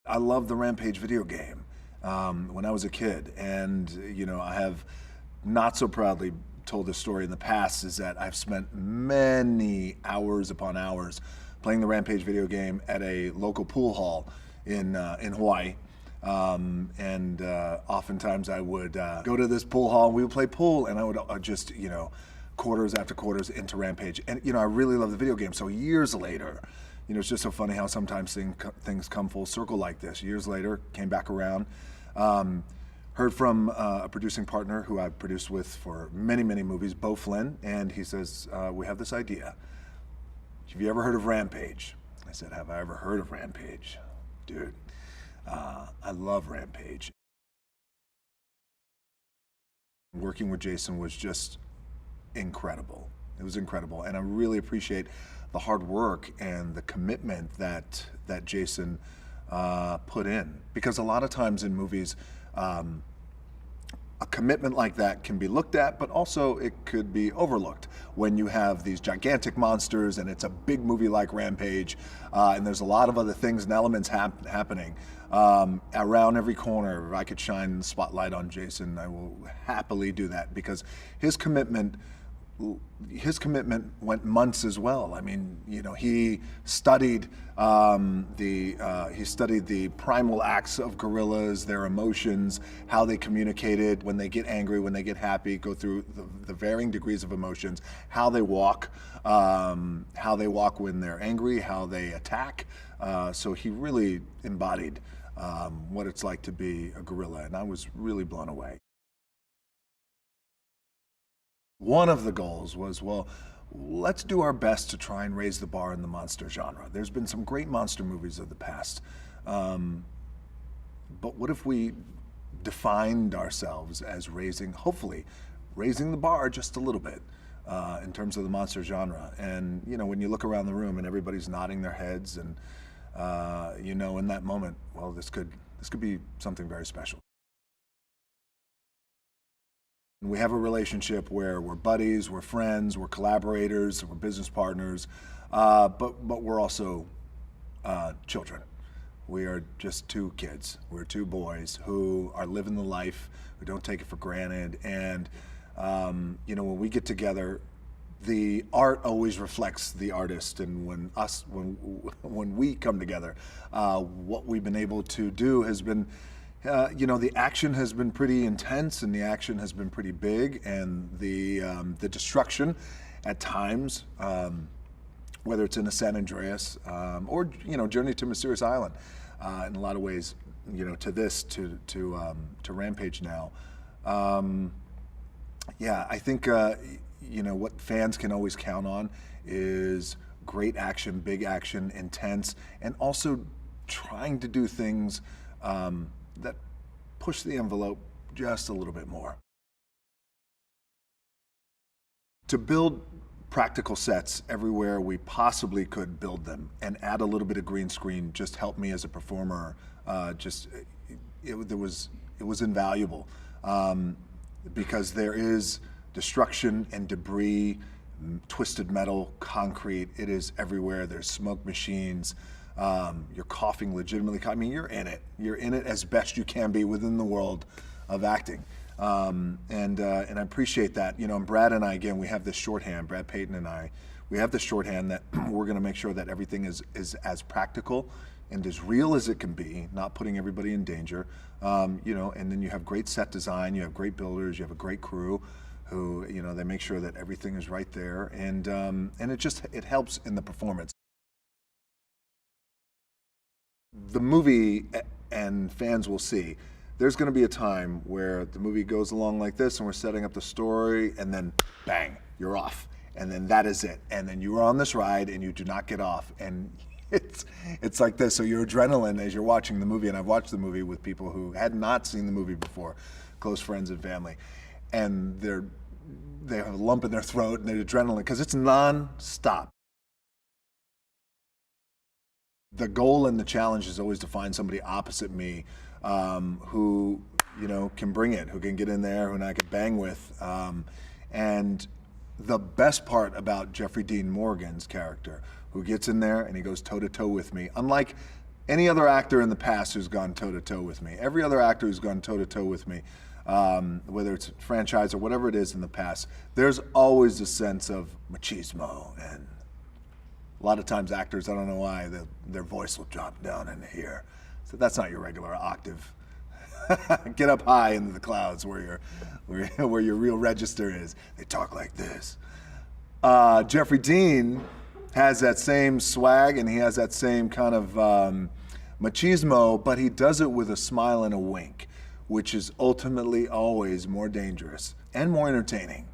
I love the Rampage video game when I was a kid, and I have not so proudly told this story in the past. Is that I've spent many hours upon hours playing the Rampage video game at a local pool hall in Hawaii. And oftentimes I would go to this pool hall and we would play pool, and I would just quarters after quarters into Rampage, and I really love the video game. So years later, it's just so funny how sometimes things come full circle like this. Years later, came back around, heard from a producing partner who I've produced with for many, many movies, Bo Flynn, and he says, we have this idea. Have you ever heard of Rampage? I said, have I ever heard of Rampage? Dude, I love Rampage. Working with Jason was just incredible. It was incredible, and I really appreciate the hard work and the commitment that Jason put in. Because a lot of times in movies, a commitment like that can be looked at, but also it could be overlooked when you have these gigantic monsters and it's a big movie like Rampage, and there's a lot of other things and elements happening around every corner. If I could shine the spotlight on Jason, I will happily do that, because his commitment went months as well. I mean, he studied the primal acts of gorillas, their emotions, how they communicated when they get angry, when they get happy, go through the varying degrees of emotions, how they walk when they're angry, how they attack. So he really embodied what it's like to be a gorilla, and I was really blown away. One of the goals was, well, let's do our best to try and raise the bar in the monster genre. There's been some great monster movies of the past, but what if we defined ourselves as hopefully raising the bar just a little bit in terms of the monster genre? And when you look around the room and everybody's nodding their heads, and in that moment, well, this could be something very special. We have a relationship where we're buddies, we're friends, we're collaborators, we're business partners, but we're also children. We are just two kids. We're two boys who are living the life, who don't take it for granted. And when we get together, the art always reflects the artist. And when we come together, what we've been able to do has been, the action has been pretty intense, and the action has been pretty big, and the destruction at times, whether it's in a San Andreas or Journey to Mysterious Island, in a lot of ways, to Rampage now. I think what fans can always count on is great action, big action, intense, and also trying to do things that push the envelope just a little bit more. To build practical sets everywhere we possibly could build them, and add a little bit of green screen, just helped me as a performer. It was invaluable, because there is destruction and debris, twisted metal, concrete. It is everywhere. There's smoke machines. You're coughing legitimately. I mean, you're in it. You're in it as best you can be within the world of acting. And I appreciate that. And Brad and I, again, we have this shorthand, Brad Peyton and I, we have this shorthand that we're going to make sure that everything is as practical and as real as it can be, not putting everybody in danger. And then you have great set design, you have great builders, you have a great crew who, they make sure that everything is right there. And it helps in the performance. The movie, and fans will see, there's going to be a time where the movie goes along like this, and we're setting up the story, and then bang, you're off, and then that is it, and then you are on this ride and you do not get off, and it's like this. So your adrenaline as you're watching the movie, and I've watched the movie with people who had not seen the movie before, close friends and family, and they have a lump in their throat and their adrenaline, because it's non-stop. The goal and the challenge is always to find somebody opposite me who, can bring it, who can get in there, who I can bang with. And the best part about Jeffrey Dean Morgan's character, who gets in there and he goes toe-to-toe with me, unlike any other actor in the past who's gone toe to toe with me, every other actor who's gone toe to toe with me, whether it's franchise or whatever it is in the past, there's always a sense of machismo, and a lot of times actors, I don't know why, their voice will drop down into here. So that's not your regular octave. Get up high into the clouds where your real register is. They talk like this. Jeffrey Dean has that same swag and he has that same kind of machismo, but he does it with a smile and a wink, which is ultimately always more dangerous and more entertaining.